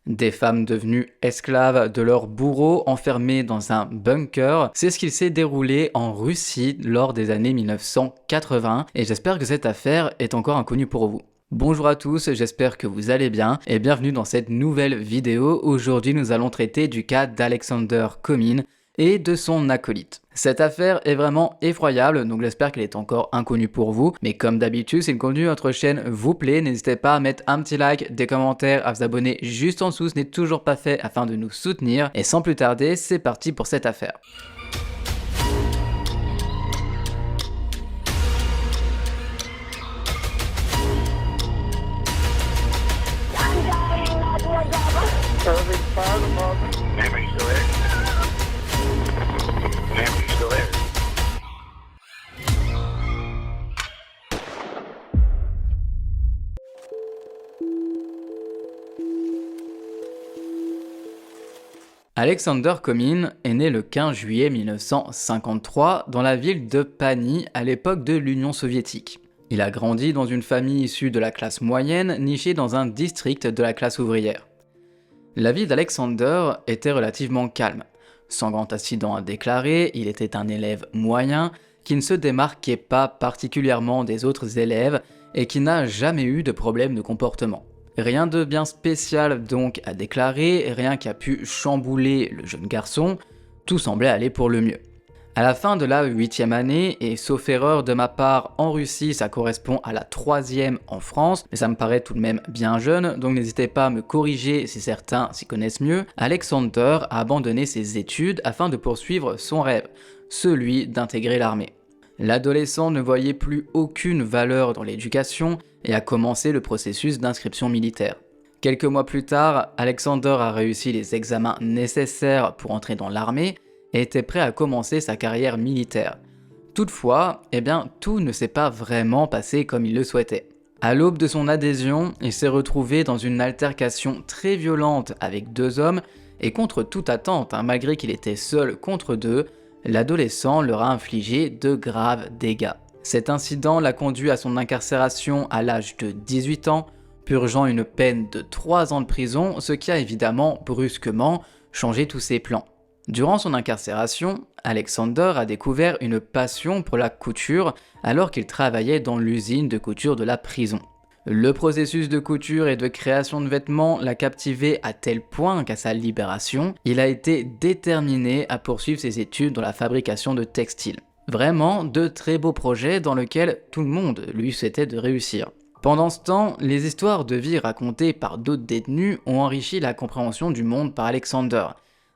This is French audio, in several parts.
Des femmes devenues esclaves de leurs bourreaux enfermés dans un bunker, c'est ce qu'il s'est déroulé en Russie lors des années 1980 et j'espère que cette affaire est encore inconnue pour vous. Bonjour à tous, j'espère que vous allez bien et bienvenue dans cette nouvelle vidéo. Aujourd'hui nous allons traiter du cas d'Alexander Comyn et de son acolyte. Cette affaire est vraiment effroyable, donc j'espère qu'elle est encore inconnue pour vous. Mais comme d'habitude, si le contenu de notre chaîne vous plaît, n'hésitez pas à mettre un petit like, des commentaires, à vous abonner juste en dessous, ce n'est toujours pas fait afin de nous soutenir. Et sans plus tarder, c'est parti pour cette affaire. Alexander Comyn est né le 15 juillet 1953 dans la ville de Pany à l'époque de l'Union soviétique. Il a grandi dans une famille issue de la classe moyenne nichée dans un district de la classe ouvrière. La vie d'Alexander était relativement calme. Sans grand incident à déclarer, il était un élève moyen qui ne se démarquait pas particulièrement des autres élèves et qui n'a jamais eu de problème de comportement. Rien de bien spécial donc à déclarer, rien qui a pu chambouler le jeune garçon, tout semblait aller pour le mieux. À la fin de la 8e année, et sauf erreur de ma part, en Russie ça correspond à la 3e en France, mais ça me paraît tout de même bien jeune, donc n'hésitez pas à me corriger si certains s'y connaissent mieux, Alexander a abandonné ses études afin de poursuivre son rêve, celui d'intégrer l'armée. L'adolescent ne voyait plus aucune valeur dans l'éducation et a commencé le processus d'inscription militaire. Quelques mois plus tard, Alexander a réussi les examens nécessaires pour entrer dans l'armée et était prêt à commencer sa carrière militaire. Toutefois, tout ne s'est pas vraiment passé comme il le souhaitait. À l'aube de son adhésion, il s'est retrouvé dans une altercation très violente avec deux hommes et contre toute attente, malgré qu'il était seul contre deux, l'adolescent leur a infligé de graves dégâts. Cet incident l'a conduit à son incarcération à l'âge de 18 ans, purgeant une peine de 3 ans de prison, ce qui a évidemment brusquement changé tous ses plans. Durant son incarcération, Alexander a découvert une passion pour la couture alors qu'il travaillait dans l'usine de couture de la prison. Le processus de couture et de création de vêtements l'a captivé à tel point qu'à sa libération, il a été déterminé à poursuivre ses études dans la fabrication de textiles. Vraiment de très beaux projets dans lesquels tout le monde lui souhaitait de réussir. Pendant ce temps, les histoires de vie racontées par d'autres détenus ont enrichi la compréhension du monde par Alexander,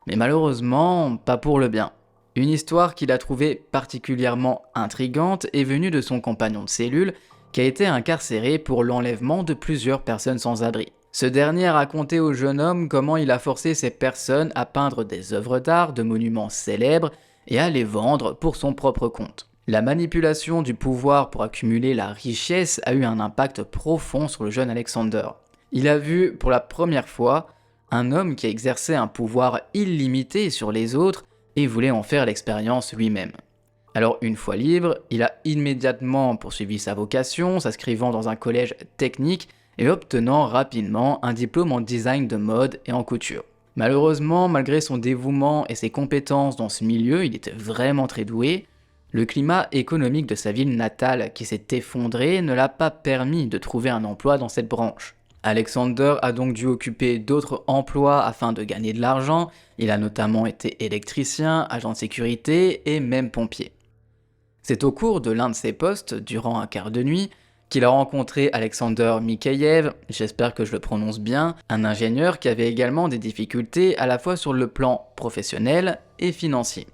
mais malheureusement pas pour le bien. Une histoire qu'il a trouvée particulièrement intrigante est venue de son compagnon de cellule, qui a été incarcéré pour l'enlèvement de plusieurs personnes sans abri. Ce dernier a raconté au jeune homme comment il a forcé ces personnes à peindre des œuvres d'art de monuments célèbres et à les vendre pour son propre compte. La manipulation du pouvoir pour accumuler la richesse a eu un impact profond sur le jeune Alexander. Il a vu pour la première fois un homme qui exerçait un pouvoir illimité sur les autres et voulait en faire l'expérience lui-même. Alors une fois libre, il a immédiatement poursuivi sa vocation, s'inscrivant dans un collège technique et obtenant rapidement un diplôme en design de mode et en couture. Malheureusement, malgré son dévouement et ses compétences dans ce milieu, il était vraiment très doué, le climat économique de sa ville natale qui s'est effondré ne l'a pas permis de trouver un emploi dans cette branche. Alexander a donc dû occuper d'autres emplois afin de gagner de l'argent, il a notamment été électricien, agent de sécurité et même pompier. C'est au cours de l'un de ces postes, durant un quart de nuit, qu'il a rencontré Alexander Mikheyev, j'espère que je le prononce bien, un ingénieur qui avait également des difficultés à la fois sur le plan professionnel et financier.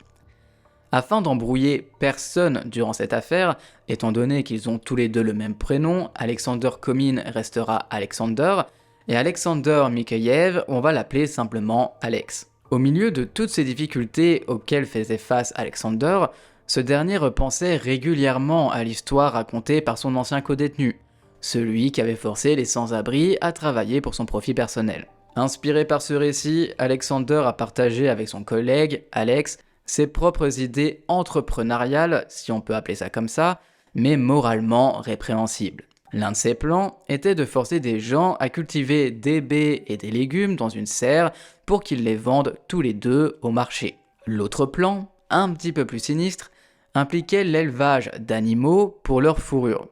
Afin d'embrouiller personne durant cette affaire, étant donné qu'ils ont tous les deux le même prénom, Alexander Comyn restera Alexander, et Alexander Mikheyev, on va l'appeler simplement Alex. Au milieu de toutes ces difficultés auxquelles faisait face Alexander, ce dernier repensait régulièrement à l'histoire racontée par son ancien codétenu, celui qui avait forcé les sans-abri à travailler pour son profit personnel. Inspiré par ce récit, Alexander a partagé avec son collègue, Alex, ses propres idées entrepreneuriales, si on peut appeler ça comme ça, mais moralement répréhensibles. L'un de ses plans était de forcer des gens à cultiver des baies et des légumes dans une serre pour qu'ils les vendent tous les deux au marché. L'autre plan, un petit peu plus sinistre, impliquait l'élevage d'animaux pour leur fourrure.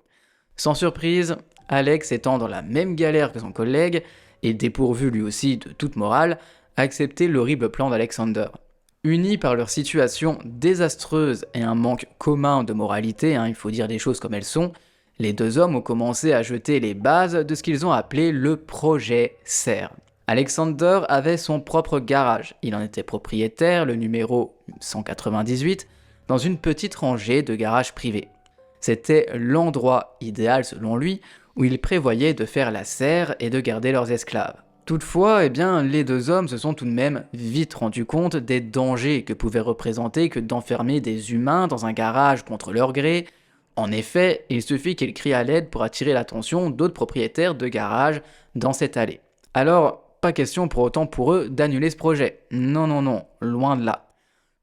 Sans surprise, Alex étant dans la même galère que son collègue, et dépourvu lui aussi de toute morale, a accepté l'horrible plan d'Alexander. Unis par leur situation désastreuse et un manque commun de moralité, il faut dire les choses comme elles sont, les deux hommes ont commencé à jeter les bases de ce qu'ils ont appelé le projet Serre. Alexander avait son propre garage, il en était propriétaire, le numéro 198, dans une petite rangée de garages privés. C'était l'endroit idéal selon lui où il prévoyait de faire la serre et de garder leurs esclaves. Toutefois, les deux hommes se sont tout de même vite rendus compte des dangers que pouvait représenter que d'enfermer des humains dans un garage contre leur gré. En effet, il suffit qu'ils crient à l'aide pour attirer l'attention d'autres propriétaires de garages dans cette allée. Alors, pas question pour autant pour eux d'annuler ce projet. Non, loin de là.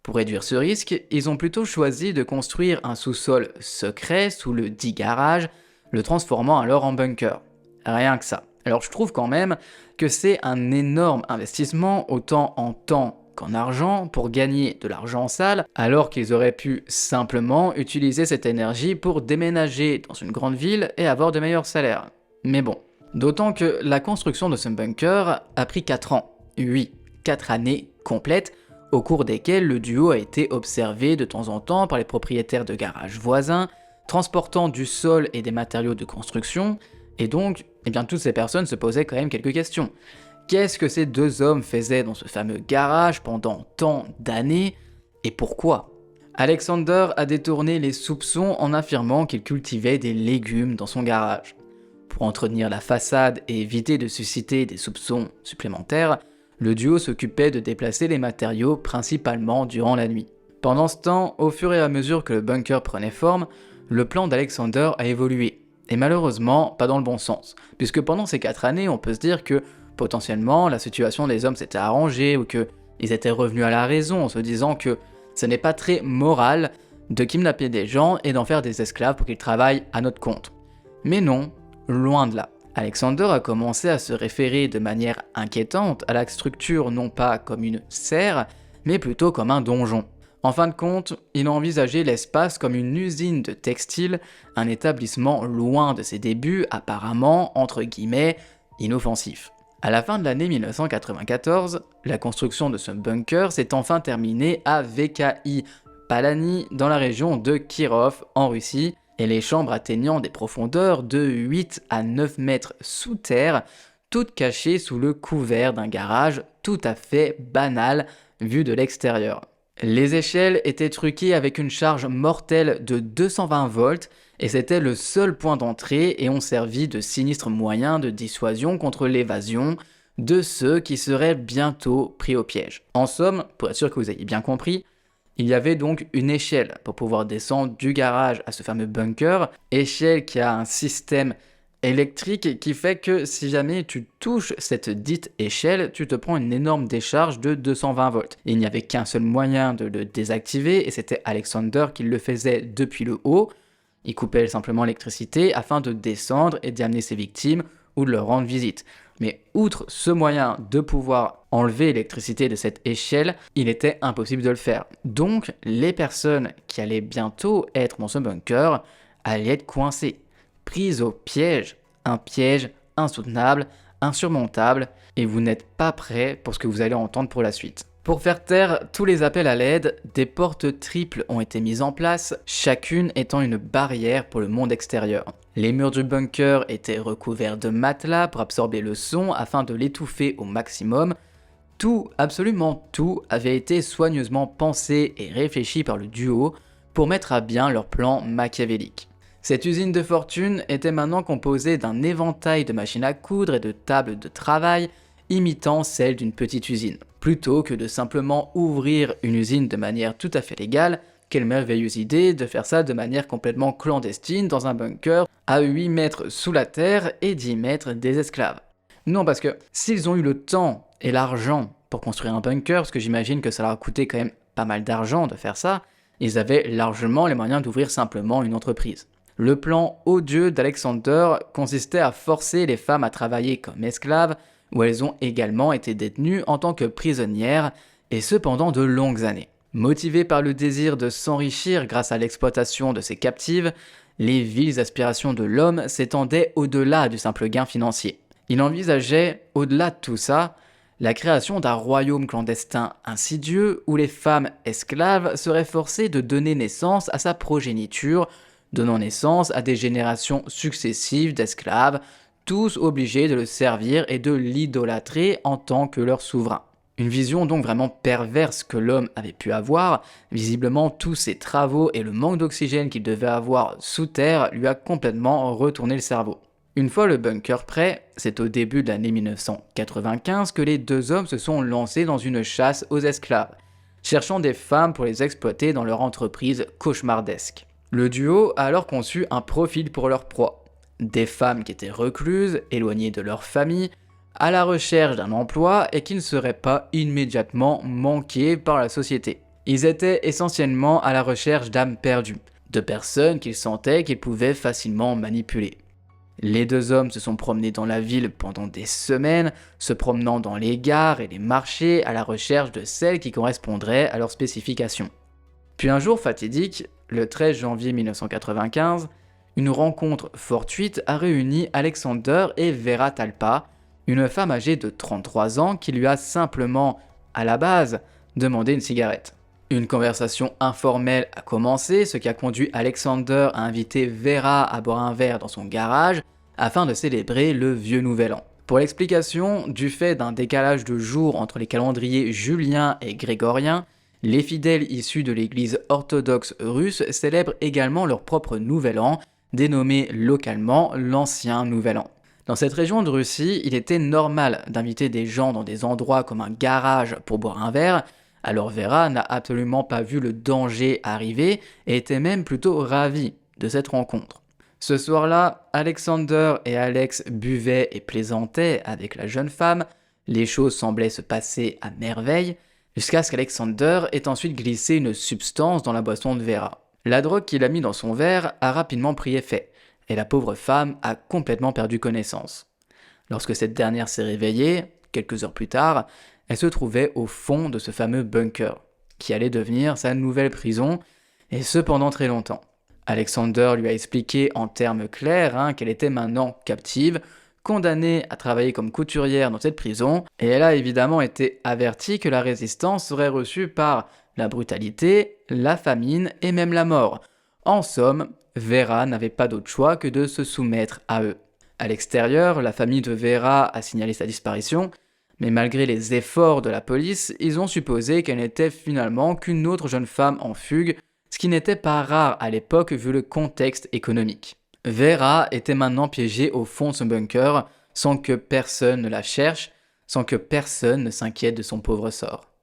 Pour réduire ce risque, ils ont plutôt choisi de construire un sous-sol secret sous le dit garage, le transformant alors en bunker. Rien que ça. Alors je trouve quand même que c'est un énorme investissement, autant en temps qu'en argent, pour gagner de l'argent sale, alors qu'ils auraient pu simplement utiliser cette énergie pour déménager dans une grande ville et avoir de meilleurs salaires. Mais bon. D'autant que la construction de ce bunker a pris 4 ans. Oui, 4 années complètes, au cours desquelles le duo a été observé de temps en temps par les propriétaires de garages voisins, transportant du sol et des matériaux de construction, et donc, toutes ces personnes se posaient quand même quelques questions. Qu'est-ce que ces deux hommes faisaient dans ce fameux garage pendant tant d'années, et pourquoi ? Alexander a détourné les soupçons en affirmant qu'il cultivait des légumes dans son garage. Pour entretenir la façade et éviter de susciter des soupçons supplémentaires, le duo s'occupait de déplacer les matériaux principalement durant la nuit. Pendant ce temps, au fur et à mesure que le bunker prenait forme, le plan d'Alexander a évolué. Et malheureusement, pas dans le bon sens. Puisque pendant ces 4 années, on peut se dire que potentiellement la situation des hommes s'était arrangée ou qu'ils étaient revenus à la raison en se disant que ce n'est pas très moral de kidnapper des gens et d'en faire des esclaves pour qu'ils travaillent à notre compte. Mais non, loin de là. Alexander a commencé à se référer de manière inquiétante à la structure non pas comme une serre, mais plutôt comme un donjon. En fin de compte, il a envisagé l'espace comme une usine de textile, un établissement loin de ses débuts, apparemment, entre guillemets, inoffensif. À la fin de l'année 1994, la construction de ce bunker s'est enfin terminée à VKI Palani, dans la région de Kirov, en Russie, et les chambres atteignant des profondeurs de 8 à 9 mètres sous terre, toutes cachées sous le couvert d'un garage tout à fait banal vu de l'extérieur. Les échelles étaient truquées avec une charge mortelle de 220 volts et c'était le seul point d'entrée et ont servi de sinistre moyen de dissuasion contre l'évasion de ceux qui seraient bientôt pris au piège. En somme, pour être sûr que vous ayez bien compris, il y avait donc une échelle pour pouvoir descendre du garage à ce fameux bunker, échelle qui a un système électrique qui fait que si jamais tu touches cette dite échelle, tu te prends une énorme décharge de 220 volts. Et il n'y avait qu'un seul moyen de le désactiver et c'était Alexander qui le faisait depuis le haut. Il coupait simplement l'électricité afin de descendre et d'y amener ses victimes ou de leur rendre visite. Mais outre ce moyen de pouvoir enlever l'électricité de cette échelle, il était impossible de le faire. Donc les personnes qui allaient bientôt être dans ce bunker allaient être coincées, prises au piège, un piège insoutenable, insurmontable, et vous n'êtes pas prêt pour ce que vous allez entendre pour la suite. Pour faire taire tous les appels à l'aide, des portes triples ont été mises en place, chacune étant une barrière pour le monde extérieur. Les murs du bunker étaient recouverts de matelas pour absorber le son afin de l'étouffer au maximum. Tout, absolument tout, avait été soigneusement pensé et réfléchi par le duo pour mettre à bien leur plan machiavélique. Cette usine de fortune était maintenant composée d'un éventail de machines à coudre et de tables de travail imitant celle d'une petite usine. Plutôt que de simplement ouvrir une usine de manière tout à fait légale, quelle merveilleuse idée de faire ça de manière complètement clandestine dans un bunker à 8 mètres sous la terre et 10 mètres des esclaves. Non, parce que s'ils ont eu le temps et l'argent pour construire un bunker, parce que j'imagine que ça leur a coûté quand même pas mal d'argent de faire ça, ils avaient largement les moyens d'ouvrir simplement une entreprise. Le plan odieux d'Alexander consistait à forcer les femmes à travailler comme esclaves, où elles ont également été détenues en tant que prisonnières, et ce pendant de longues années. Motivés par le désir de s'enrichir grâce à l'exploitation de ces captives, les viles aspirations de l'homme s'étendaient au-delà du simple gain financier. Il envisageait, au-delà de tout ça, la création d'un royaume clandestin insidieux où les femmes esclaves seraient forcées de donner naissance à sa progéniture, donnant naissance à des générations successives d'esclaves, tous obligés de le servir et de l'idolâtrer en tant que leur souverain. Une vision donc vraiment perverse que l'homme avait pu avoir. Visiblement tous ses travaux et le manque d'oxygène qu'il devait avoir sous terre lui a complètement retourné le cerveau. Une fois le bunker prêt, c'est au début de l'année 1995 que les deux hommes se sont lancés dans une chasse aux esclaves, cherchant des femmes pour les exploiter dans leur entreprise cauchemardesque. Le duo a alors conçu un profil pour leur proie. Des femmes qui étaient recluses, éloignées de leur famille, à la recherche d'un emploi et qui ne seraient pas immédiatement manquées par la société. Ils étaient essentiellement à la recherche d'âmes perdues, de personnes qu'ils sentaient qu'ils pouvaient facilement manipuler. Les deux hommes se sont promenés dans la ville pendant des semaines, se promenant dans les gares et les marchés à la recherche de celles qui correspondraient à leurs spécifications. Puis un jour fatidique, le 13 janvier 1995, une rencontre fortuite a réuni Alexander et Vera Talpa, une femme âgée de 33 ans qui lui a simplement, à la base, demandé une cigarette. Une conversation informelle a commencé, ce qui a conduit Alexander à inviter Vera à boire un verre dans son garage afin de célébrer le vieux nouvel an. Pour l'explication, du fait d'un décalage de jours entre les calendriers julien et grégorien, les fidèles issus de l'église orthodoxe russe célèbrent également leur propre nouvel an, dénommé localement l'ancien nouvel an. Dans cette région de Russie, il était normal d'inviter des gens dans des endroits comme un garage pour boire un verre, alors Vera n'a absolument pas vu le danger arriver et était même plutôt ravie de cette rencontre. Ce soir-là, Alexander et Alex buvaient et plaisantaient avec la jeune femme, les choses semblaient se passer à merveille, jusqu'à ce qu'Alexander ait ensuite glissé une substance dans la boisson de Vera. La drogue qu'il a mis dans son verre a rapidement pris effet, et la pauvre femme a complètement perdu connaissance. Lorsque cette dernière s'est réveillée, quelques heures plus tard, elle se trouvait au fond de ce fameux bunker, qui allait devenir sa nouvelle prison, et ce pendant très longtemps. Alexander lui a expliqué en termes clairs qu'elle était maintenant captive, condamnée à travailler comme couturière dans cette prison, et elle a évidemment été avertie que la résistance serait reçue par la brutalité, la famine et même la mort. En somme, Vera n'avait pas d'autre choix que de se soumettre à eux. À l'extérieur, la famille de Vera a signalé sa disparition, mais malgré les efforts de la police, ils ont supposé qu'elle n'était finalement qu'une autre jeune femme en fugue, ce qui n'était pas rare à l'époque vu le contexte économique. Vera était maintenant piégée au fond de son bunker, sans que personne ne la cherche, sans que personne ne s'inquiète de son pauvre sort.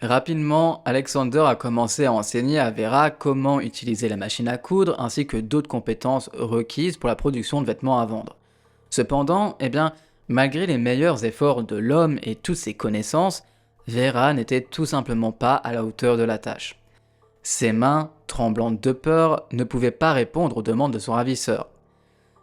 Rapidement, Alexander a commencé à enseigner à Vera comment utiliser la machine à coudre ainsi que d'autres compétences requises pour la production de vêtements à vendre. Cependant, malgré les meilleurs efforts de l'homme et toutes ses connaissances, Vera n'était tout simplement pas à la hauteur de la tâche. Ses mains, tremblantes de peur, ne pouvaient pas répondre aux demandes de son ravisseur.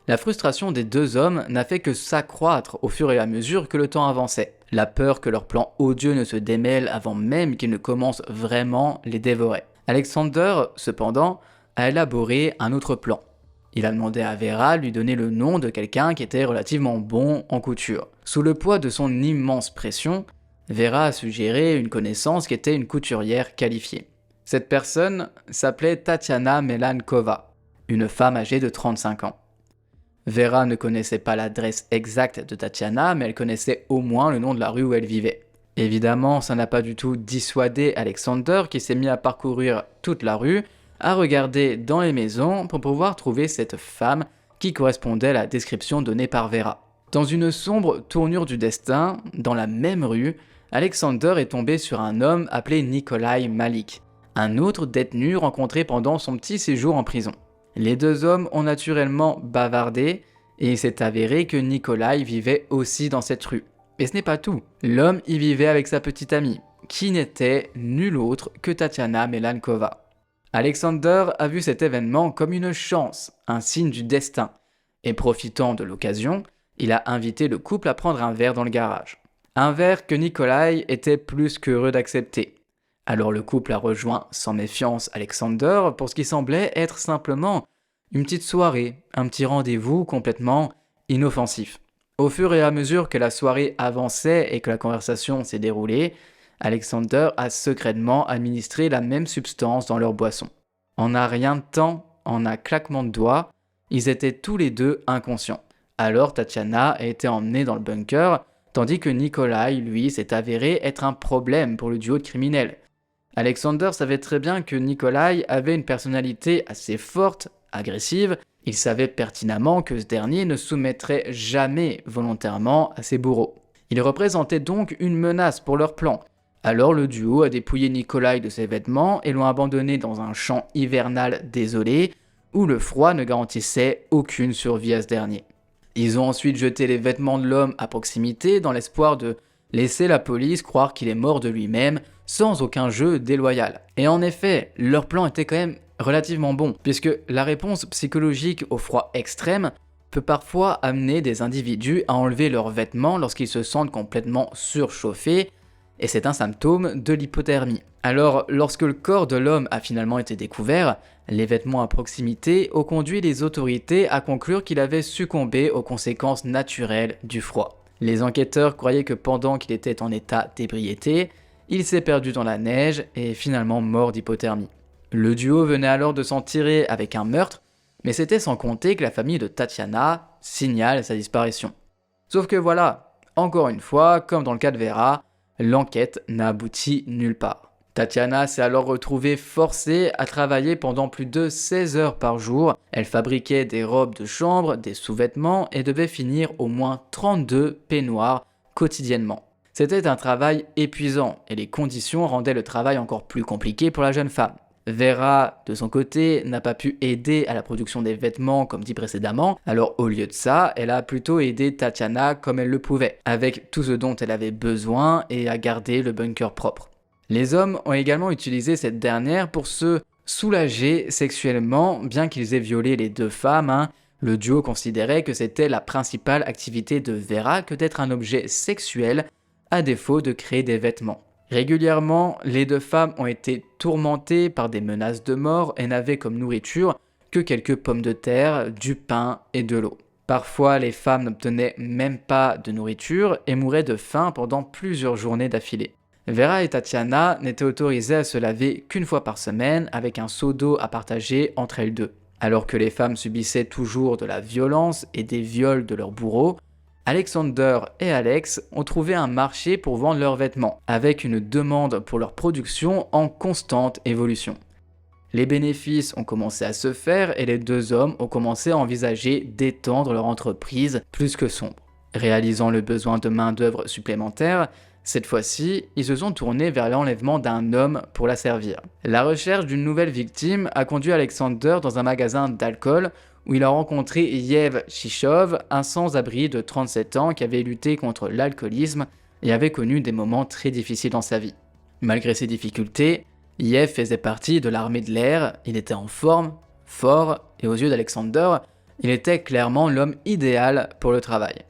La frustration des deux hommes n'a fait que s'accroître au fur et à mesure que le temps avançait. La peur que leur plan odieux ne se démêle avant même qu'ils ne commencent vraiment les dévorer. Alexander, cependant, a élaboré un autre plan. Il a demandé à Vera de lui donner le nom de quelqu'un qui était relativement bon en couture. Sous le poids de son immense pression, Vera a suggéré une connaissance qui était une couturière qualifiée. Cette personne s'appelait Tatiana Melankova, une femme âgée de 35 ans. Vera ne connaissait pas l'adresse exacte de Tatiana, mais elle connaissait au moins le nom de la rue où elle vivait. Évidemment, ça n'a pas du tout dissuadé Alexander qui s'est mis à parcourir toute la rue, à regarder dans les maisons pour pouvoir trouver cette femme qui correspondait à la description donnée par Vera. Dans une sombre tournure du destin, dans la même rue, Alexander est tombé sur un homme appelé Nikolai Malik, un autre détenu rencontré pendant son petit séjour en prison. Les deux hommes ont naturellement bavardé et il s'est avéré que Nikolai vivait aussi dans cette rue. Mais ce n'est pas tout. L'homme y vivait avec sa petite amie. qui n'était nul autre que Tatiana Melankova. Alexander a vu cet événement comme une chance, un signe du destin, et profitant de l'occasion, il a invité le couple à prendre un verre dans le garage. Un verre que Nikolai était plus qu'heureux d'accepter. Alors le couple a rejoint sans méfiance Alexander pour ce qui semblait être simplement une petite soirée, un petit rendez-vous complètement inoffensif. Au fur et à mesure que la soirée avançait et que la conversation s'est déroulée, Alexander a secrètement administré la même substance dans leur boisson. En un rien de temps, en un claquement de doigts, ils étaient tous les deux inconscients. Alors Tatiana a été emmenée dans le bunker, tandis que Nikolai, lui, s'est avéré être un problème pour le duo de criminels. Alexander savait très bien que Nikolai avait une personnalité assez forte, agressive. Il savait pertinemment que ce dernier ne soumettrait jamais volontairement à ses bourreaux. Il représentait donc une menace pour leur plan. Alors le duo a dépouillé Nikolai de ses vêtements et l'ont abandonné dans un champ hivernal désolé où le froid ne garantissait aucune survie à ce dernier. Ils ont ensuite jeté les vêtements de l'homme à proximité dans l'espoir de laisser la police croire qu'il est mort de lui-même sans aucun jeu déloyal. Et en effet, leur plan était quand même relativement bon, puisque la réponse psychologique au froid extrême peut parfois amener des individus à enlever leurs vêtements lorsqu'ils se sentent complètement surchauffés, et c'est un symptôme de l'hypothermie. Alors, lorsque le corps de l'homme a finalement été découvert, les vêtements à proximité ont conduit les autorités à conclure qu'il avait succombé aux conséquences naturelles du froid. Les enquêteurs croyaient que pendant qu'il était en état d'ébriété, il s'est perdu dans la neige et est finalement mort d'hypothermie. Le duo venait alors de s'en tirer avec un meurtre, mais c'était sans compter que la famille de Tatiana signale sa disparition. Sauf que voilà, encore une fois, comme dans le cas de Vera, l'enquête n'a abouti nulle part. Tatiana s'est alors retrouvée forcée à travailler pendant plus de 16 heures par jour. Elle fabriquait des robes de chambre, des sous-vêtements et devait finir au moins 32 peignoirs quotidiennement. C'était un travail épuisant et les conditions rendaient le travail encore plus compliqué pour la jeune femme. Vera, de son côté, n'a pas pu aider à la production des vêtements comme dit précédemment, alors au lieu de ça, elle a plutôt aidé Tatiana comme elle le pouvait, avec tout ce dont elle avait besoin et à garder le bunker propre. Les hommes ont également utilisé cette dernière pour se soulager sexuellement, bien qu'ils aient violé les deux femmes. Le duo considérait que c'était la principale activité de Vera que d'être un objet sexuel, à défaut de créer des vêtements. Régulièrement, les deux femmes ont été tourmentées par des menaces de mort et n'avaient comme nourriture que quelques pommes de terre, du pain et de l'eau. Parfois, les femmes n'obtenaient même pas de nourriture et mouraient de faim pendant plusieurs journées d'affilée. Vera et Tatiana n'étaient autorisées à se laver qu'une fois par semaine avec un seau d'eau à partager entre elles deux. Alors que les femmes subissaient toujours de la violence et des viols de leurs bourreaux, Alexander et Alex ont trouvé un marché pour vendre leurs vêtements, avec une demande pour leur production en constante évolution. Les bénéfices ont commencé à se faire et les deux hommes ont commencé à envisager d'étendre leur entreprise plus que sombre. Réalisant le besoin de main-d'œuvre supplémentaire, cette fois-ci, ils se sont tournés vers l'enlèvement d'un homme pour la servir. La recherche d'une nouvelle victime a conduit Alexander dans un magasin d'alcool où il a rencontré Yev Shishov, un sans-abri de 37 ans qui avait lutté contre l'alcoolisme et avait connu des moments très difficiles dans sa vie. Malgré ces difficultés, Yev faisait partie de l'armée de l'air, il était en forme, fort, et aux yeux d'Alexander, il était clairement l'homme idéal pour le travail.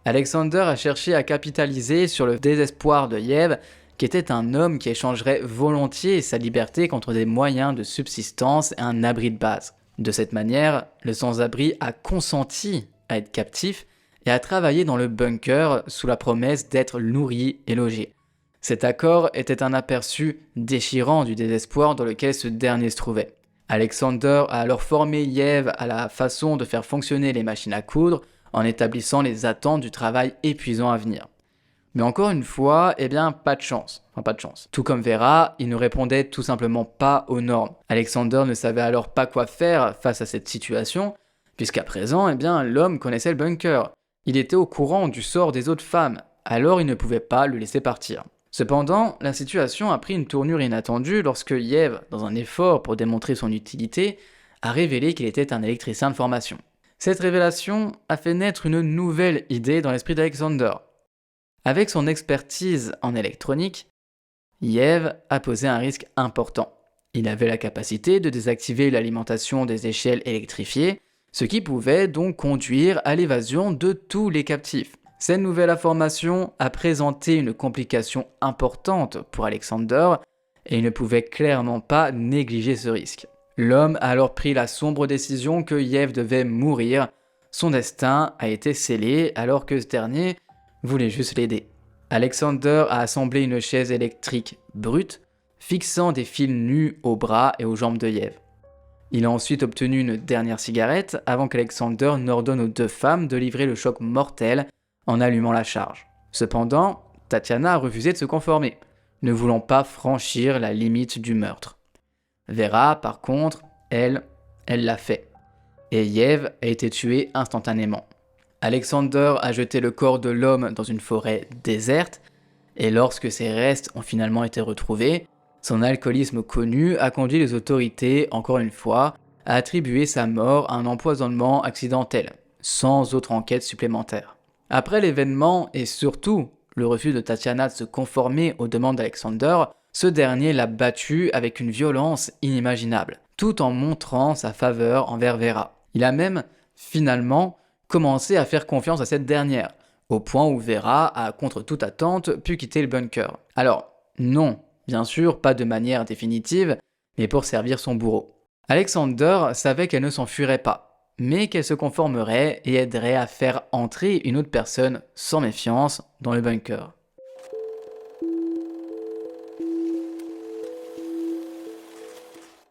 Alexander a cherché à capitaliser sur le désespoir de Yev, qui était un homme qui échangerait volontiers sa liberté contre des moyens de subsistance et un abri de base. De cette manière, le sans-abri a consenti à être captif et à travailler dans le bunker sous la promesse d'être nourri et logé. Cet accord était un aperçu déchirant du désespoir dans lequel ce dernier se trouvait. Alexander a alors formé Yev à la façon de faire fonctionner les machines à coudre en établissant les attentes du travail épuisant à venir. Mais encore une fois, pas de chance. Tout comme Vera, il ne répondait tout simplement pas aux normes. Alexander ne savait alors pas quoi faire face à cette situation, puisqu'à présent, l'homme connaissait le bunker. Il était au courant du sort des autres femmes, alors il ne pouvait pas le laisser partir. Cependant, la situation a pris une tournure inattendue lorsque Yev, dans un effort pour démontrer son utilité, a révélé qu'il était un électricien de formation. Cette révélation a fait naître une nouvelle idée dans l'esprit d'Alexander. Avec son expertise en électronique, Yev a posé un risque important. Il avait la capacité de désactiver l'alimentation des échelles électrifiées, ce qui pouvait donc conduire à l'évasion de tous les captifs. Cette nouvelle information a présenté une complication importante pour Alexander et il ne pouvait clairement pas négliger ce risque. L'homme a alors pris la sombre décision que Yev devait mourir. Son destin a été scellé alors que ce dernier voulait juste l'aider. Alexander a assemblé une chaise électrique brute, fixant des fils nus aux bras et aux jambes de Yev. Il a ensuite obtenu une dernière cigarette avant qu'Alexander n'ordonne aux deux femmes de livrer le choc mortel en allumant la charge. Cependant, Tatiana a refusé de se conformer, ne voulant pas franchir la limite du meurtre. Vera, par contre, elle l'a fait. Et Yev a été tué instantanément. Alexander a jeté le corps de l'homme dans une forêt déserte, et lorsque ses restes ont finalement été retrouvés, son alcoolisme connu a conduit les autorités, encore une fois, à attribuer sa mort à un empoisonnement accidentel, sans autre enquête supplémentaire. Après l'événement, et surtout le refus de Tatiana de se conformer aux demandes d'Alexander, ce dernier l'a battu avec une violence inimaginable, tout en montrant sa faveur envers Vera. Il a même, finalement, commencé à faire confiance à cette dernière, au point où Vera a, contre toute attente, pu quitter le bunker. Alors, non, bien sûr, pas de manière définitive, mais pour servir son bourreau. Alexander savait qu'elle ne s'enfuirait pas, mais qu'elle se conformerait et aiderait à faire entrer une autre personne sans méfiance dans le bunker.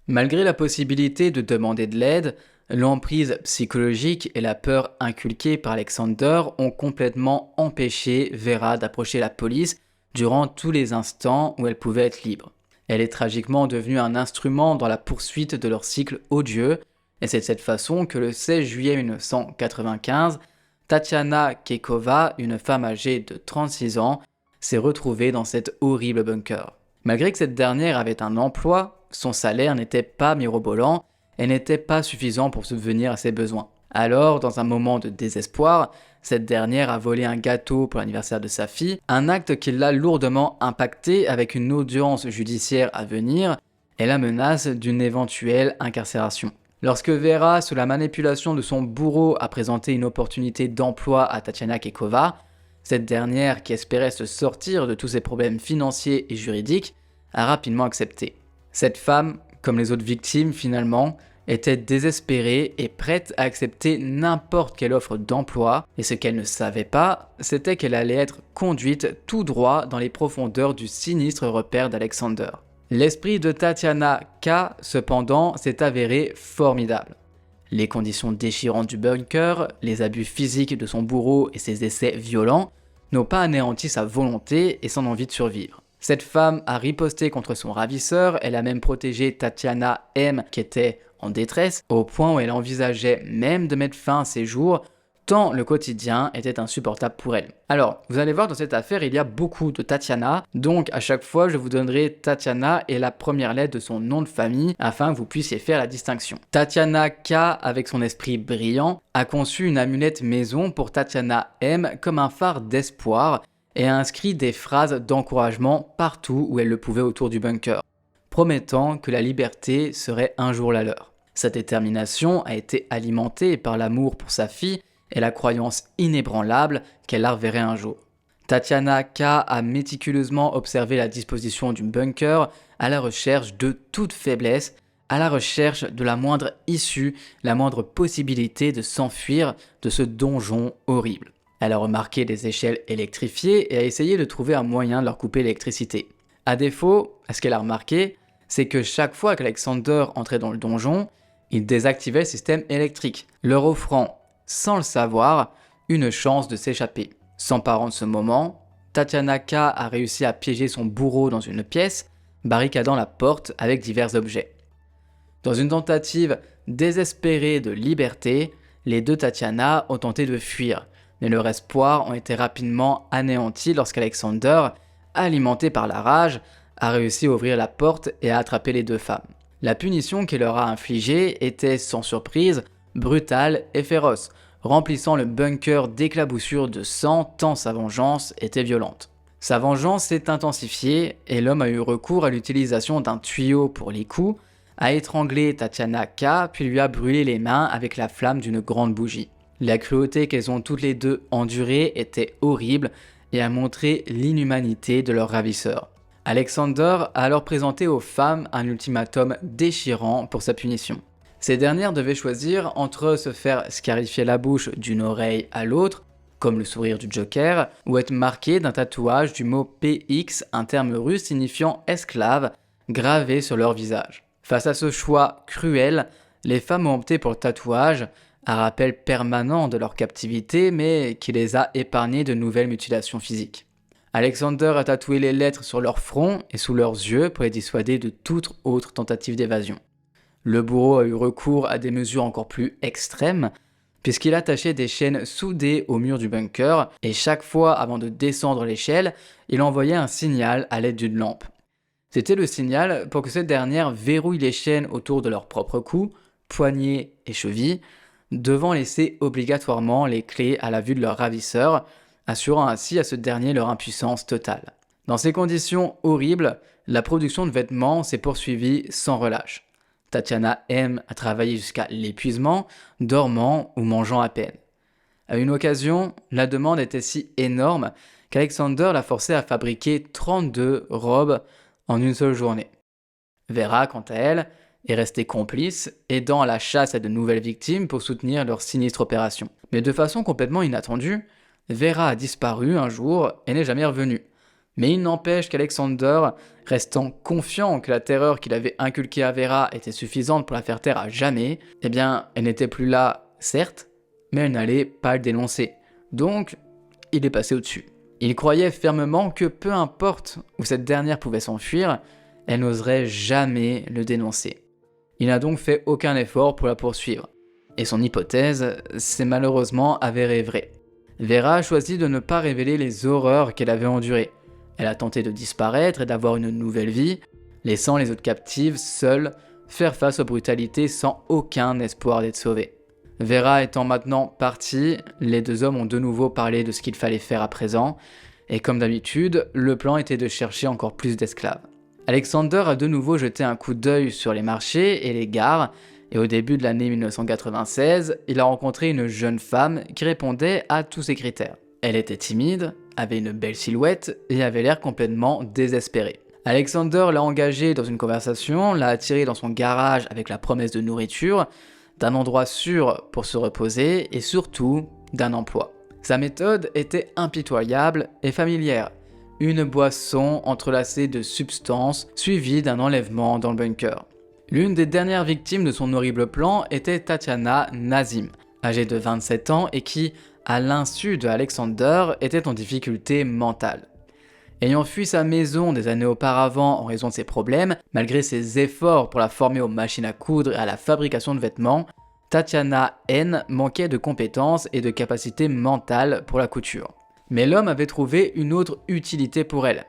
Malgré la possibilité de demander de l'aide, l'emprise psychologique et la peur inculquée par Alexander ont complètement empêché Vera d'approcher la police durant tous les instants où elle pouvait être libre. Elle est tragiquement devenue un instrument dans la poursuite de leur cycle odieux, et c'est de cette façon que le 16 juillet 1995, Tatiana Kekova, une femme âgée de 36 ans, s'est retrouvée dans cet horrible bunker. Malgré que cette dernière avait un emploi, son salaire n'était pas mirobolant et n'était pas suffisant pour subvenir à ses besoins. Alors, dans un moment de désespoir, cette dernière a volé un gâteau pour l'anniversaire de sa fille, un acte qui l'a lourdement impacté avec une audience judiciaire à venir et la menace d'une éventuelle incarcération. Lorsque Vera, sous la manipulation de son bourreau, a présenté une opportunité d'emploi à Tatiana Kekova, cette dernière, qui espérait se sortir de tous ses problèmes financiers et juridiques, a rapidement accepté. Cette femme, comme les autres victimes finalement, était désespérée et prête à accepter n'importe quelle offre d'emploi, et ce qu'elle ne savait pas, c'était qu'elle allait être conduite tout droit dans les profondeurs du sinistre repère d'Alexander. L'esprit de Tatiana K, cependant, s'est avéré formidable. Les conditions déchirantes du bunker, les abus physiques de son bourreau et ses essais violents n'ont pas anéanti sa volonté et son envie de survivre. Cette femme a riposté contre son ravisseur, elle a même protégé Tatiana M qui était en détresse, au point où elle envisageait même de mettre fin à ses jours, tant le quotidien était insupportable pour elle. Alors, vous allez voir, dans cette affaire, il y a beaucoup de Tatiana, donc à chaque fois, je vous donnerai Tatiana et la première lettre de son nom de famille, afin que vous puissiez faire la distinction. Tatiana K, avec son esprit brillant, a conçu une amulette maison pour Tatiana M comme un phare d'espoir, et a inscrit des phrases d'encouragement partout où elle le pouvait autour du bunker, promettant que la liberté serait un jour la leur. Sa détermination a été alimentée par l'amour pour sa fille et la croyance inébranlable qu'elle la reverrait un jour. Tatiana K a méticuleusement observé la disposition du bunker à la recherche de toute faiblesse, à la recherche de la moindre issue, la moindre possibilité de s'enfuir de ce donjon horrible. Elle a remarqué des échelles électrifiées et a essayé de trouver un moyen de leur couper l'électricité. À défaut, ce qu'elle a remarqué, c'est que chaque fois qu'Alexander entrait dans le donjon, il désactivait le système électrique, leur offrant, sans le savoir, une chance de s'échapper. S'emparant de ce moment, Tatiana K a réussi à piéger son bourreau dans une pièce, barricadant la porte avec divers objets. Dans une tentative désespérée de liberté, les deux Tatiana ont tenté de fuir, mais leurs espoirs ont été rapidement anéantis lorsqu'Alexander, alimenté par la rage, a réussi à ouvrir la porte et à attraper les deux femmes. La punition qu'il leur a infligée était, sans surprise, brutale et féroce, remplissant le bunker d'éclaboussures de sang tant sa vengeance était violente. Sa vengeance s'est intensifiée et l'homme a eu recours à l'utilisation d'un tuyau pour les coups, a étranglé Tatiana K, puis lui a brûlé les mains avec la flamme d'une grande bougie. La cruauté qu'elles ont toutes les deux endurée était horrible et a montré l'inhumanité de leur ravisseur. Alexander a alors présenté aux femmes un ultimatum déchirant pour sa punition. Ces dernières devaient choisir entre se faire scarifier la bouche d'une oreille à l'autre, comme le sourire du Joker, ou être marquées d'un tatouage du mot PX, un terme russe signifiant esclave, gravé sur leur visage. Face à ce choix cruel, les femmes ont opté pour le tatouage, un rappel permanent de leur captivité, mais qui les a épargnées de nouvelles mutilations physiques. Alexander a tatoué les lettres sur leur front et sous leurs yeux pour les dissuader de toute autre tentative d'évasion. Le bourreau a eu recours à des mesures encore plus extrêmes, puisqu'il attachait des chaînes soudées au mur du bunker, et chaque fois avant de descendre l'échelle, il envoyait un signal à l'aide d'une lampe. C'était le signal pour que cette dernière verrouille les chaînes autour de leur propre cou, poignets et chevilles, devant laisser obligatoirement les clés à la vue de leur ravisseur, assurant ainsi à ce dernier leur impuissance totale. Dans ces conditions horribles, la production de vêtements s'est poursuivie sans relâche. Tatiana M a travaillé jusqu'à l'épuisement, dormant ou mangeant à peine. À une occasion, la demande était si énorme qu'Alexander l'a forcé à fabriquer 32 robes en une seule journée. Vera, quant à elle, est restée complice, aidant à la chasse à de nouvelles victimes pour soutenir leur sinistre opération. Mais de façon complètement inattendue, Vera a disparu un jour et n'est jamais revenue. Mais il n'empêche qu'Alexander, restant confiant que la terreur qu'il avait inculquée à Vera était suffisante pour la faire taire à jamais, eh bien, elle n'était plus là, certes, mais elle n'allait pas le dénoncer. Donc, il est passé au-dessus. Il croyait fermement que peu importe où cette dernière pouvait s'enfuir, elle n'oserait jamais le dénoncer. Il n'a donc fait aucun effort pour la poursuivre. Et son hypothèse s'est malheureusement avérée vraie. Vera a choisi de ne pas révéler les horreurs qu'elle avait endurées. Elle a tenté de disparaître et d'avoir une nouvelle vie, laissant les autres captives seules faire face aux brutalités sans aucun espoir d'être sauvées. Vera étant maintenant partie, les deux hommes ont de nouveau parlé de ce qu'il fallait faire à présent, et comme d'habitude, le plan était de chercher encore plus d'esclaves. Alexander a de nouveau jeté un coup d'œil sur les marchés et les gares, et au début de l'année 1996, il a rencontré une jeune femme qui répondait à tous ses critères. Elle était timide, avait une belle silhouette et avait l'air complètement désespérée. Alexander l'a engagée dans une conversation, l'a attirée dans son garage avec la promesse de nourriture, d'un endroit sûr pour se reposer et surtout d'un emploi. Sa méthode était impitoyable et familière. Une boisson entrelacée de substances suivie d'un enlèvement dans le bunker. L'une des dernières victimes de son horrible plan était Tatiana Nazim, âgée de 27 ans et qui, à l'insu de Alexander, était en difficulté mentale. Ayant fui sa maison des années auparavant en raison de ses problèmes, malgré ses efforts pour la former aux machines à coudre et à la fabrication de vêtements, Tatiana N manquait de compétences et de capacités mentales pour la couture. Mais l'homme avait trouvé une autre utilité pour elle.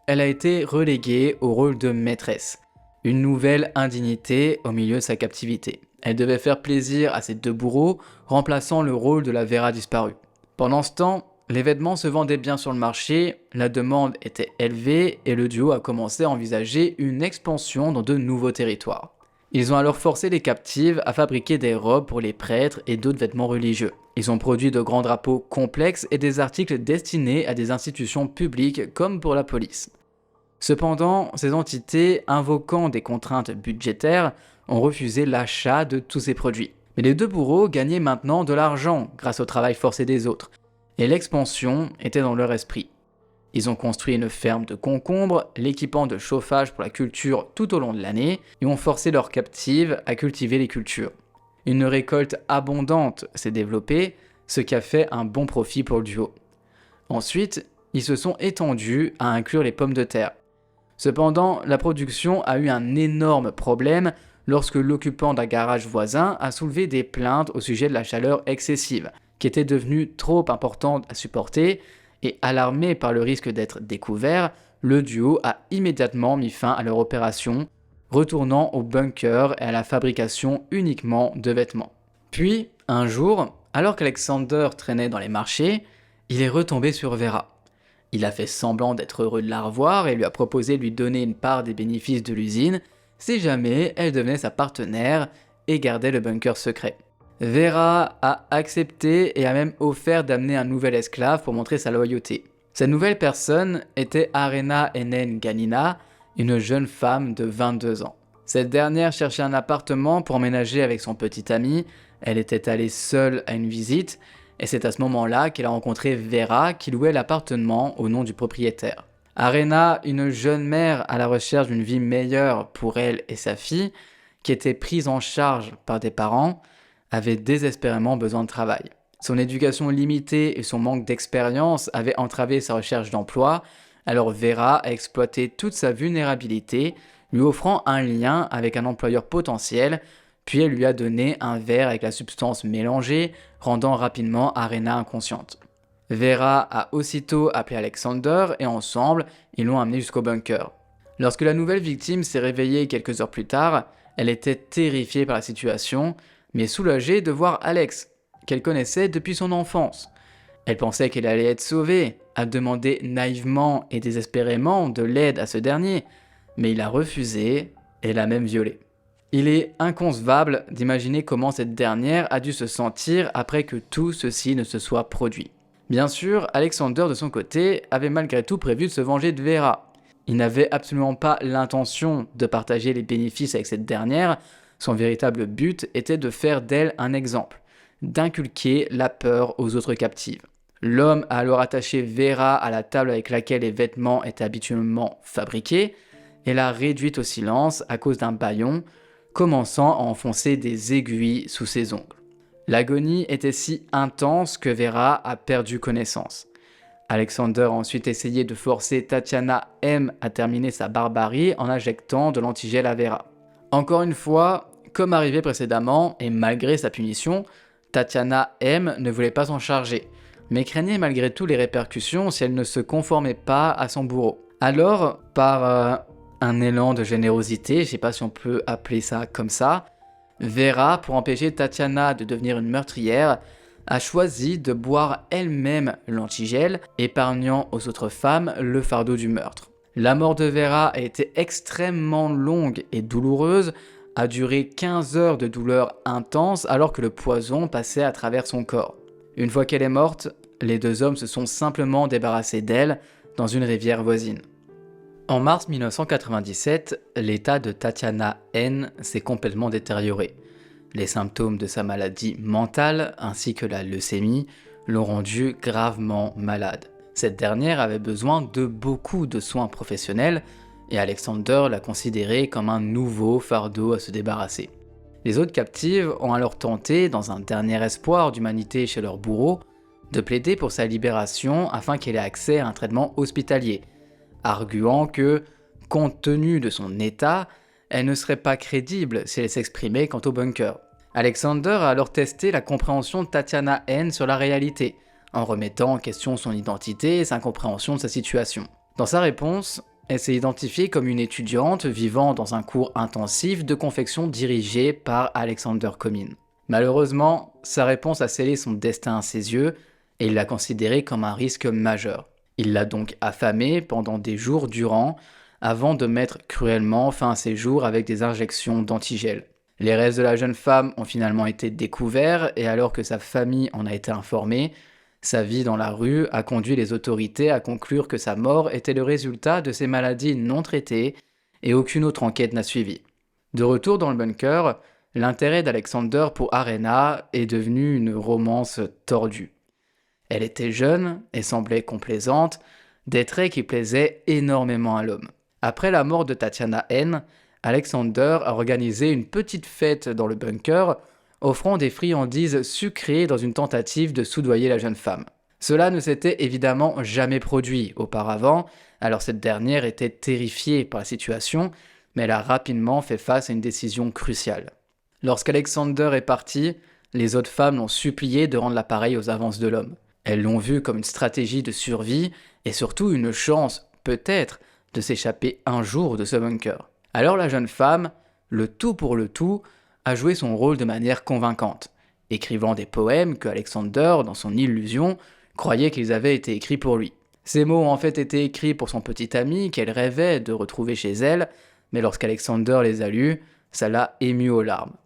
Elle a été reléguée au rôle de maîtresse. Une nouvelle indignité au milieu de sa captivité. Elle devait faire plaisir à ses deux bourreaux, remplaçant le rôle de la Vera disparue. Pendant ce temps, les vêtements se vendaient bien sur le marché, la demande était élevée et le duo a commencé à envisager une expansion dans de nouveaux territoires. Ils ont alors forcé les captives à fabriquer des robes pour les prêtres et d'autres vêtements religieux. Ils ont produit de grands drapeaux complexes et des articles destinés à des institutions publiques comme pour la police. Cependant, ces entités, invoquant des contraintes budgétaires, ont refusé l'achat de tous ces produits. Mais les deux bourreaux gagnaient maintenant de l'argent grâce au travail forcé des autres, et l'expansion était dans leur esprit. Ils ont construit une ferme de concombres, l'équipant de chauffage pour la culture tout au long de l'année, et ont forcé leurs captives à cultiver les cultures. Une récolte abondante s'est développée, ce qui a fait un bon profit pour le duo. Ensuite, ils se sont étendus à inclure les pommes de terre. Cependant, la production a eu un énorme problème lorsque l'occupant d'un garage voisin a soulevé des plaintes au sujet de la chaleur excessive, qui était devenue trop importante à supporter, et alarmé par le risque d'être découvert, le duo a immédiatement mis fin à leur opération, retournant au bunker et à la fabrication uniquement de vêtements. Puis, un jour, alors qu'Alexander traînait dans les marchés, il est retombé sur Vera. Il a fait semblant d'être heureux de la revoir et lui a proposé de lui donner une part des bénéfices de l'usine si jamais elle devenait sa partenaire et gardait le bunker secret. Vera a accepté et a même offert d'amener un nouvel esclave pour montrer sa loyauté. Cette nouvelle personne était Arena Enen Ganina, une jeune femme de 22 ans. Cette dernière cherchait un appartement pour emménager avec son petit ami. Elle était allée seule à une visite et c'est à ce moment-là qu'elle a rencontré Vera qui louait l'appartement au nom du propriétaire. Arena, une jeune mère à la recherche d'une vie meilleure pour elle et sa fille, qui était prise en charge par des parents, avait désespérément besoin de travail. Son éducation limitée et son manque d'expérience avaient entravé sa recherche d'emploi, alors Vera a exploité toute sa vulnérabilité, lui offrant un lien avec un employeur potentiel, puis elle lui a donné un verre avec la substance mélangée, rendant rapidement Arena inconsciente. Vera a aussitôt appelé Alexander et ensemble, ils l'ont amené jusqu'au bunker. Lorsque la nouvelle victime s'est réveillée quelques heures plus tard, elle était terrifiée par la situation, mais soulagée de voir Alex, qu'elle connaissait depuis son enfance. Elle pensait qu'elle allait être sauvée, a demandé naïvement et désespérément de l'aide à ce dernier, mais il a refusé et l'a même violée. Il est inconcevable d'imaginer comment cette dernière a dû se sentir après que tout ceci ne se soit produit. Bien sûr, Alexander de son côté avait malgré tout prévu de se venger de Vera. Il n'avait absolument pas l'intention de partager les bénéfices avec cette dernière, son véritable but était de faire d'elle un exemple, d'inculquer la peur aux autres captives. L'homme a alors attaché Vera à la table avec laquelle les vêtements étaient habituellement fabriqués et l'a réduite au silence à cause d'un bâillon, commençant à enfoncer des aiguilles sous ses ongles. L'agonie était si intense que Vera a perdu connaissance. Alexander a ensuite essayé de forcer Tatiana M à terminer sa barbarie en injectant de l'antigel à Vera. Encore une fois, comme arrivé précédemment, et malgré sa punition, Tatiana M ne voulait pas s'en charger, mais craignait malgré tout les répercussions si elle ne se conformait pas à son bourreau. Alors, par un élan de générosité, je sais pas si on peut appeler ça comme ça, Vera, pour empêcher Tatiana de devenir une meurtrière, a choisi de boire elle-même l'antigel, épargnant aux autres femmes le fardeau du meurtre. La mort de Vera a été extrêmement longue et douloureuse, a duré 15 heures de douleur intense alors que le poison passait à travers son corps. Une fois qu'elle est morte, les deux hommes se sont simplement débarrassés d'elle dans une rivière voisine. En mars 1997, l'état de Tatiana N s'est complètement détérioré. Les symptômes de sa maladie mentale ainsi que la leucémie l'ont rendue gravement malade. Cette dernière avait besoin de beaucoup de soins professionnels et Alexander l'a considérée comme un nouveau fardeau à se débarrasser. Les autres captives ont alors tenté, dans un dernier espoir d'humanité chez leur bourreau, de plaider pour sa libération afin qu'elle ait accès à un traitement hospitalier, arguant que, compte tenu de son état, elle ne serait pas crédible si elle s'exprimait quant au bunker. Alexander a alors testé la compréhension de Tatiana N sur la réalité, en remettant en question son identité et sa compréhension de sa situation. Dans sa réponse, elle s'est identifiée comme une étudiante vivant dans un cours intensif de confection dirigé par Alexander Comyn. Malheureusement, sa réponse a scellé son destin à ses yeux et il l'a considérée comme un risque majeur. Il l'a donc affamée pendant des jours durant, avant de mettre cruellement fin à ses jours avec des injections d'antigel. Les restes de la jeune femme ont finalement été découverts et alors que sa famille en a été informée, sa vie dans la rue a conduit les autorités à conclure que sa mort était le résultat de ces maladies non traitées et aucune autre enquête n'a suivi. De retour dans le bunker, l'intérêt d'Alexander pour Arena est devenu une romance tordue. Elle était jeune et semblait complaisante, des traits qui plaisaient énormément à l'homme. Après la mort de Tatiana N, Alexander a organisé une petite fête dans le bunker, offrant des friandises sucrées dans une tentative de soudoyer la jeune femme. Cela ne s'était évidemment jamais produit auparavant, alors cette dernière était terrifiée par la situation, mais elle a rapidement fait face à une décision cruciale. Lorsqu'Alexander est parti, les autres femmes l'ont supplié de rendre l'appareil aux avances de l'homme. Elles l'ont vu comme une stratégie de survie et surtout une chance, peut-être, de s'échapper un jour de ce bunker. Alors la jeune femme, le tout pour le tout, a joué son rôle de manière convaincante, écrivant des poèmes que Alexander, dans son illusion, croyait qu'ils avaient été écrits pour lui. Ces mots ont en fait été écrits pour son petit ami qu'elle rêvait de retrouver chez elle, mais lorsqu'Alexander les a lus, ça l'a ému aux larmes.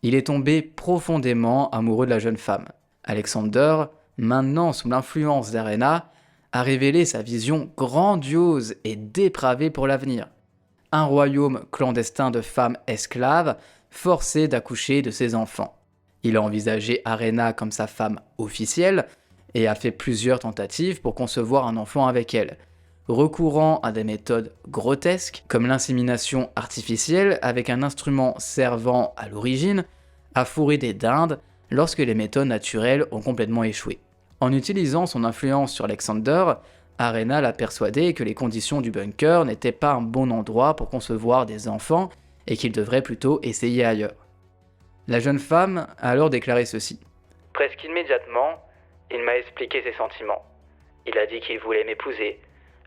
Il est tombé profondément amoureux de la jeune femme. Alexander, maintenant sous l'influence d'Arena, a révélé sa vision grandiose et dépravée pour l'avenir. Un royaume clandestin de femmes esclaves, forcées d'accoucher de ses enfants. Il a envisagé Arena comme sa femme officielle et a fait plusieurs tentatives pour concevoir un enfant avec elle, recourant à des méthodes grotesques comme l'insémination artificielle avec un instrument servant à l'origine à fourrer des dindes lorsque les méthodes naturelles ont complètement échoué. En utilisant son influence sur Alexander, Arena l'a persuadé que les conditions du bunker n'étaient pas un bon endroit pour concevoir des enfants et qu'il devrait plutôt essayer ailleurs. La jeune femme a alors déclaré ceci. Presque immédiatement, il m'a expliqué ses sentiments. Il a dit qu'il voulait m'épouser.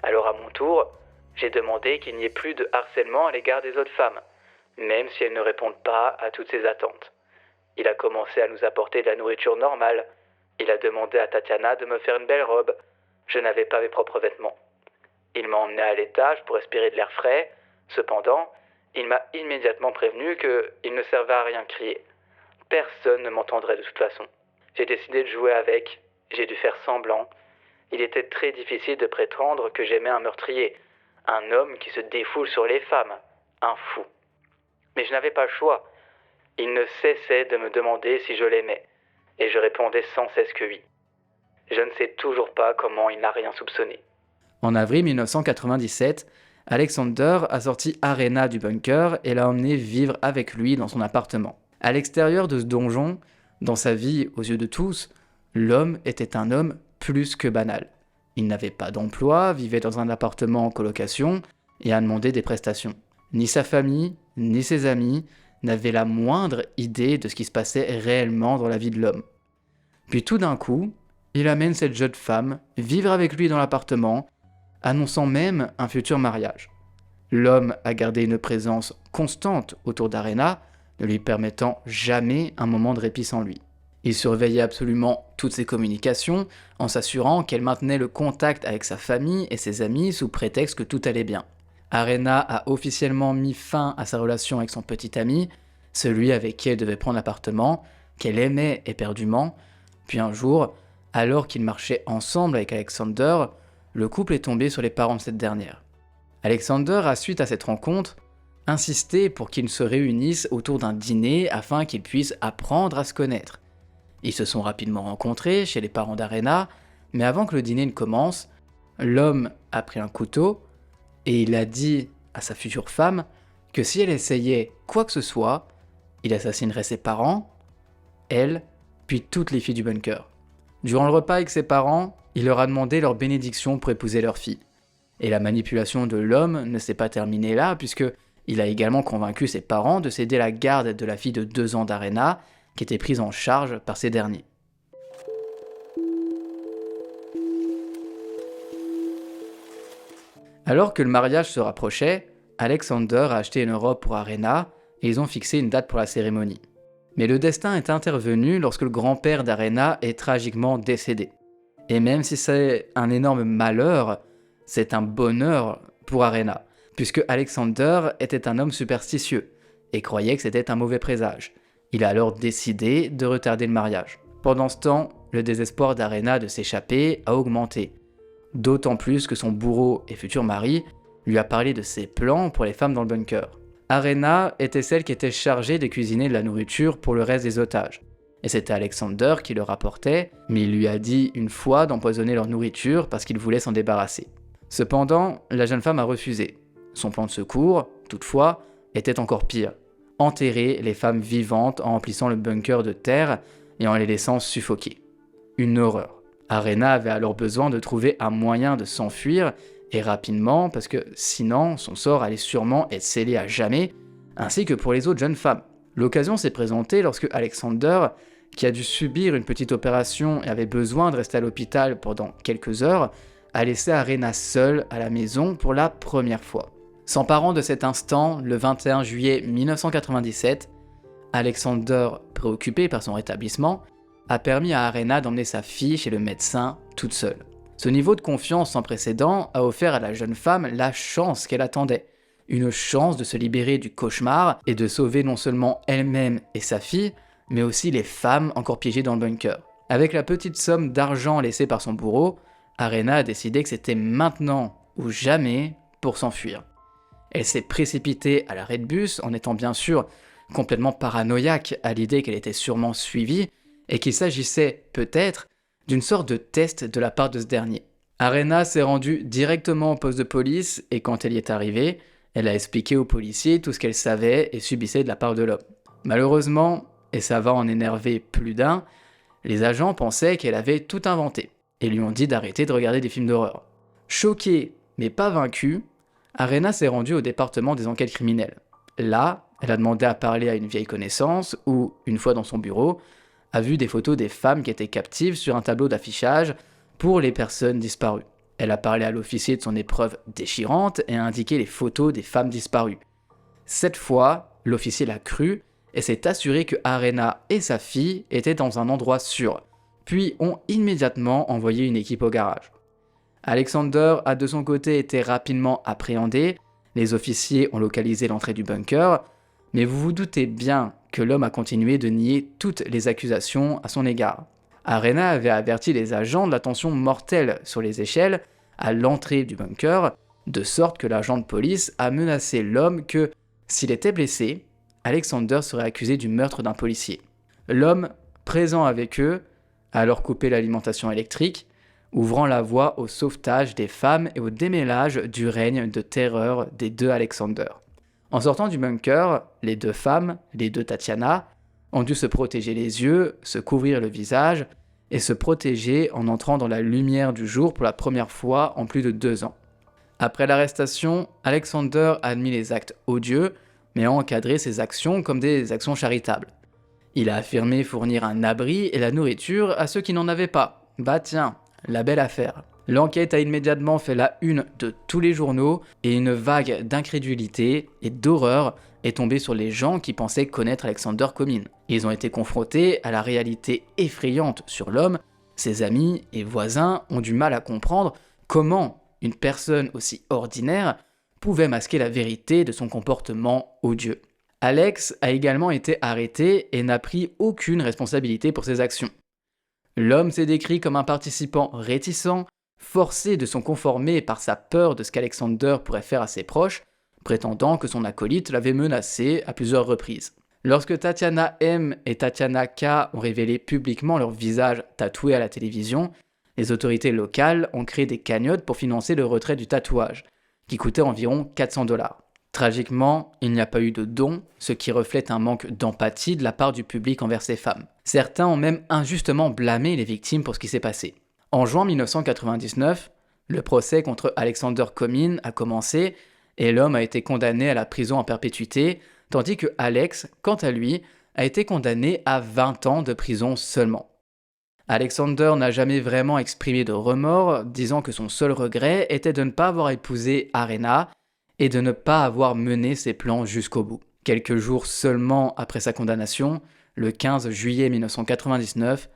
Alors à mon tour, j'ai demandé qu'il n'y ait plus de harcèlement à l'égard des autres femmes, même si elles ne répondent pas à toutes ses attentes. Il a commencé à nous apporter de la nourriture normale. Il a demandé à Tatiana de me faire une belle robe. Je n'avais pas mes propres vêtements. Il m'a emmené à l'étage pour respirer de l'air frais. Cependant, il m'a immédiatement prévenu qu'il ne servait à rien crier. Personne ne m'entendrait de toute façon. J'ai décidé de jouer avec. J'ai dû faire semblant. Il était très difficile de prétendre que j'aimais un meurtrier, un homme qui se défoule sur les femmes, un fou. Mais je n'avais pas le choix. Il ne cessait de me demander si je l'aimais, et je répondais sans cesse que oui. Je ne sais toujours pas comment il n'a rien soupçonné. En avril 1997, Alexander a sorti Arena du bunker et l'a emmené vivre avec lui dans son appartement. À l'extérieur de ce donjon, dans sa vie aux yeux de tous, l'homme était un homme plus que banal. Il n'avait pas d'emploi, vivait dans un appartement en colocation et a demandé des prestations. Ni sa famille, ni ses amis n'avaient la moindre idée de ce qui se passait réellement dans la vie de l'homme. Puis tout d'un coup, il amène cette jeune femme vivre avec lui dans l'appartement, annonçant même un futur mariage. L'homme a gardé une présence constante autour d'Arena, ne lui permettant jamais un moment de répit sans lui. Il surveillait absolument toutes ses communications, en s'assurant qu'elle maintenait le contact avec sa famille et ses amis sous prétexte que tout allait bien. Arena a officiellement mis fin à sa relation avec son petit ami, celui avec qui elle devait prendre l'appartement, qu'elle aimait éperdument, puis un jour, alors qu'ils marchaient ensemble avec Alexander, le couple est tombé sur les parents de cette dernière. Alexander a, suite à cette rencontre, insisté pour qu'ils se réunissent autour d'un dîner afin qu'ils puissent apprendre à se connaître. Ils se sont rapidement rencontrés chez les parents d'Arena, mais avant que le dîner ne commence, l'homme a pris un couteau et il a dit à sa future femme que si elle essayait quoi que ce soit, il assassinerait ses parents, elle, puis toutes les filles du bunker. Durant le repas avec ses parents, il leur a demandé leur bénédiction pour épouser leur fille. Et la manipulation de l'homme ne s'est pas terminée là, puisque il a également convaincu ses parents de céder la garde de la fille de 2 ans d'Arena, qui était prise en charge par ces derniers. Alors que le mariage se rapprochait, Alexander a acheté une robe pour Arena et ils ont fixé une date pour la cérémonie. Mais le destin est intervenu lorsque le grand-père d'Arena est tragiquement décédé. Et même si c'est un énorme malheur, c'est un bonheur pour Arena, puisque Alexander était un homme superstitieux et croyait que c'était un mauvais présage. Il a alors décidé de retarder le mariage. Pendant ce temps, le désespoir d'Arena de s'échapper a augmenté, d'autant plus que son bourreau et futur mari lui a parlé de ses plans pour les femmes dans le bunker. Arena était celle qui était chargée de cuisiner de la nourriture pour le reste des otages. Et c'était Alexander qui le rapportait, mais il lui a dit une fois d'empoisonner leur nourriture parce qu'il voulait s'en débarrasser. Cependant, la jeune femme a refusé. Son plan de secours, toutefois, était encore pire. Enterrer les femmes vivantes en remplissant le bunker de terre et en les laissant suffoquer. Une horreur. Arena avait alors besoin de trouver un moyen de s'enfuir, et rapidement, parce que sinon son sort allait sûrement être scellé à jamais, ainsi que pour les autres jeunes femmes. L'occasion s'est présentée lorsque Alexander, qui a dû subir une petite opération et avait besoin de rester à l'hôpital pendant quelques heures, a laissé Arena seule à la maison pour la première fois. S'emparant de cet instant, le 21 juillet 1997, Alexander, préoccupé par son rétablissement, a permis à Arena d'emmener sa fille chez le médecin toute seule. Ce niveau de confiance sans précédent a offert à la jeune femme la chance qu'elle attendait. Une chance de se libérer du cauchemar et de sauver non seulement elle-même et sa fille, mais aussi les femmes encore piégées dans le bunker. Avec la petite somme d'argent laissée par son bourreau, Arena a décidé que c'était maintenant ou jamais pour s'enfuir. Elle s'est précipitée à l'arrêt de bus en étant bien sûr complètement paranoïaque à l'idée qu'elle était sûrement suivie et qu'il s'agissait peut-être d'une sorte de test de la part de ce dernier. Arena s'est rendue directement au poste de police et quand elle y est arrivée, elle a expliqué aux policiers tout ce qu'elle savait et subissait de la part de l'homme. Malheureusement, et ça va en énerver plus d'un, les agents pensaient qu'elle avait tout inventé et lui ont dit d'arrêter de regarder des films d'horreur. Choquée mais pas vaincue, Arena s'est rendue au département des enquêtes criminelles. Là, elle a demandé à parler à une vieille connaissance ou, une fois dans son bureau, a vu des photos des femmes qui étaient captives sur un tableau d'affichage pour les personnes disparues. Elle a parlé à l'officier de son épreuve déchirante et a indiqué les photos des femmes disparues. Cette fois, l'officier l'a cru et s'est assuré que Arena et sa fille étaient dans un endroit sûr, puis ont immédiatement envoyé une équipe au garage. Alexander a de son côté été rapidement appréhendé, les officiers ont localisé l'entrée du bunker, mais vous vous doutez bien que l'homme a continué de nier toutes les accusations à son égard. Arena avait averti les agents de la tension mortelle sur les échelles à l'entrée du bunker, de sorte que l'agent de police a menacé l'homme que, s'il était blessé, Alexander serait accusé du meurtre d'un policier. L'homme, présent avec eux, a alors coupé l'alimentation électrique, ouvrant la voie au sauvetage des femmes et au démêlage du règne de terreur des deux Alexander. En sortant du bunker, les deux femmes, les deux Tatiana, ont dû se protéger les yeux, se couvrir le visage et se protéger en entrant dans la lumière du jour pour la première fois en plus de 2 ans. Après l'arrestation, Alexander a admis les actes odieux, mais a encadré ses actions comme des actions charitables. Il a affirmé fournir un abri et la nourriture à ceux qui n'en avaient pas. Bah tiens, la belle affaire. L'enquête a immédiatement fait la une de tous les journaux et une vague d'incrédulité et d'horreur est tombée sur les gens qui pensaient connaître Alexander Comyn. Ils ont été confrontés à la réalité effrayante sur l'homme, ses amis et voisins ont du mal à comprendre comment une personne aussi ordinaire pouvait masquer la vérité de son comportement odieux. Alex a également été arrêté et n'a pris aucune responsabilité pour ses actions. L'homme s'est décrit comme un participant réticent, forcé de s'en conformer par sa peur de ce qu'Alexander pourrait faire à ses proches, prétendant que son acolyte l'avait menacé à plusieurs reprises. Lorsque Tatiana M et Tatiana K ont révélé publiquement leur visage tatoué à la télévision, les autorités locales ont créé des cagnottes pour financer le retrait du tatouage, qui coûtait environ 400$. Tragiquement, il n'y a pas eu de dons, ce qui reflète un manque d'empathie de la part du public envers ces femmes. Certains ont même injustement blâmé les victimes pour ce qui s'est passé. En juin 1999, le procès contre Alexander Comyn a commencé et l'homme a été condamné à la prison en perpétuité, tandis que Alex, quant à lui, a été condamné à 20 ans de prison seulement. Alexander n'a jamais vraiment exprimé de remords, disant que son seul regret était de ne pas avoir épousé Arena et de ne pas avoir mené ses plans jusqu'au bout. Quelques jours seulement après sa condamnation, le 15 juillet 1999,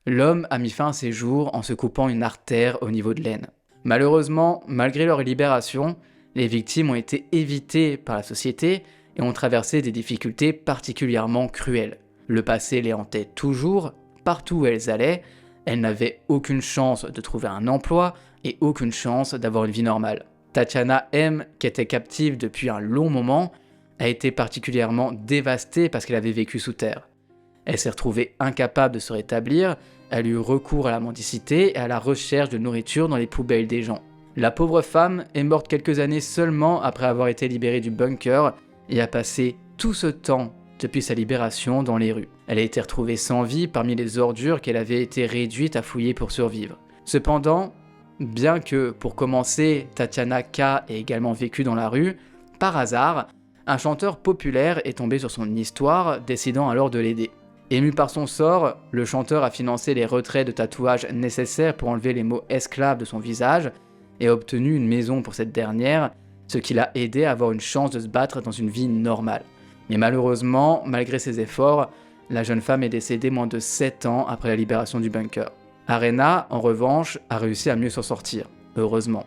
l'homme a mis fin à ses jours en se coupant une artère au niveau de l'aine. Malheureusement, malgré leur libération, les victimes ont été évitées par la société et ont traversé des difficultés particulièrement cruelles. Le passé les hantait toujours, partout où elles allaient, elles n'avaient aucune chance de trouver un emploi et aucune chance d'avoir une vie normale. Tatiana M, qui était captive depuis un long moment, a été particulièrement dévastée parce qu'elle avait vécu sous terre. Elle s'est retrouvée incapable de se rétablir, elle eut recours à la mendicité et à la recherche de nourriture dans les poubelles des gens. La pauvre femme est morte quelques années seulement après avoir été libérée du bunker et a passé tout ce temps depuis sa libération dans les rues. Elle a été retrouvée sans vie parmi les ordures qu'elle avait été réduite à fouiller pour survivre. Cependant, bien que, pour commencer, Tatiana K ait également vécu dans la rue, par hasard, un chanteur populaire est tombé sur son histoire, décidant alors de l'aider. Ému par son sort, le chanteur a financé les retraits de tatouages nécessaires pour enlever les mots esclaves de son visage et a obtenu une maison pour cette dernière, ce qui l'a aidé à avoir une chance de se battre dans une vie normale. Mais malheureusement, malgré ses efforts, la jeune femme est décédée moins de 7 ans après la libération du bunker. Arena, en revanche, a réussi à mieux s'en sortir, heureusement.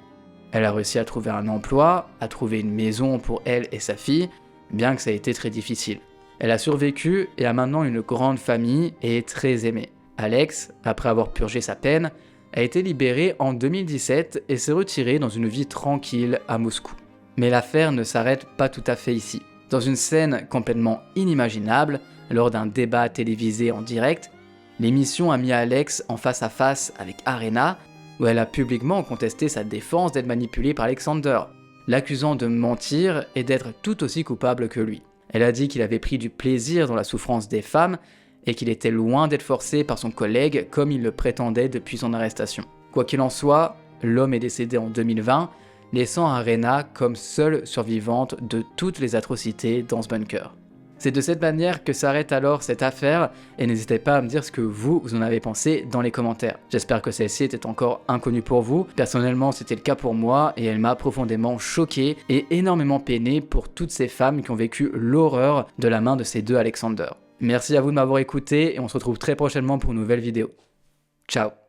Elle a réussi à trouver un emploi, à trouver une maison pour elle et sa fille, bien que ça ait été très difficile. Elle a survécu et a maintenant une grande famille et est très aimée. Alex, après avoir purgé sa peine, a été libéré en 2017 et s'est retiré dans une vie tranquille à Moscou. Mais l'affaire ne s'arrête pas tout à fait ici. Dans une scène complètement inimaginable, lors d'un débat télévisé en direct, l'émission a mis Alex en face à face avec Arena, où elle a publiquement contesté sa défense d'être manipulée par Alexander, l'accusant de mentir et d'être tout aussi coupable que lui. Elle a dit qu'il avait pris du plaisir dans la souffrance des femmes et qu'il était loin d'être forcé par son collègue comme il le prétendait depuis son arrestation. Quoi qu'il en soit, l'homme est décédé en 2020, laissant Arena comme seule survivante de toutes les atrocités dans ce bunker. C'est de cette manière que s'arrête alors cette affaire, et n'hésitez pas à me dire ce que vous en avez pensé dans les commentaires. J'espère que celle-ci était encore inconnue pour vous. Personnellement, c'était le cas pour moi, et elle m'a profondément choqué et énormément peiné pour toutes ces femmes qui ont vécu l'horreur de la main de ces deux Alexander. Merci à vous de m'avoir écouté, et on se retrouve très prochainement pour une nouvelle vidéo. Ciao.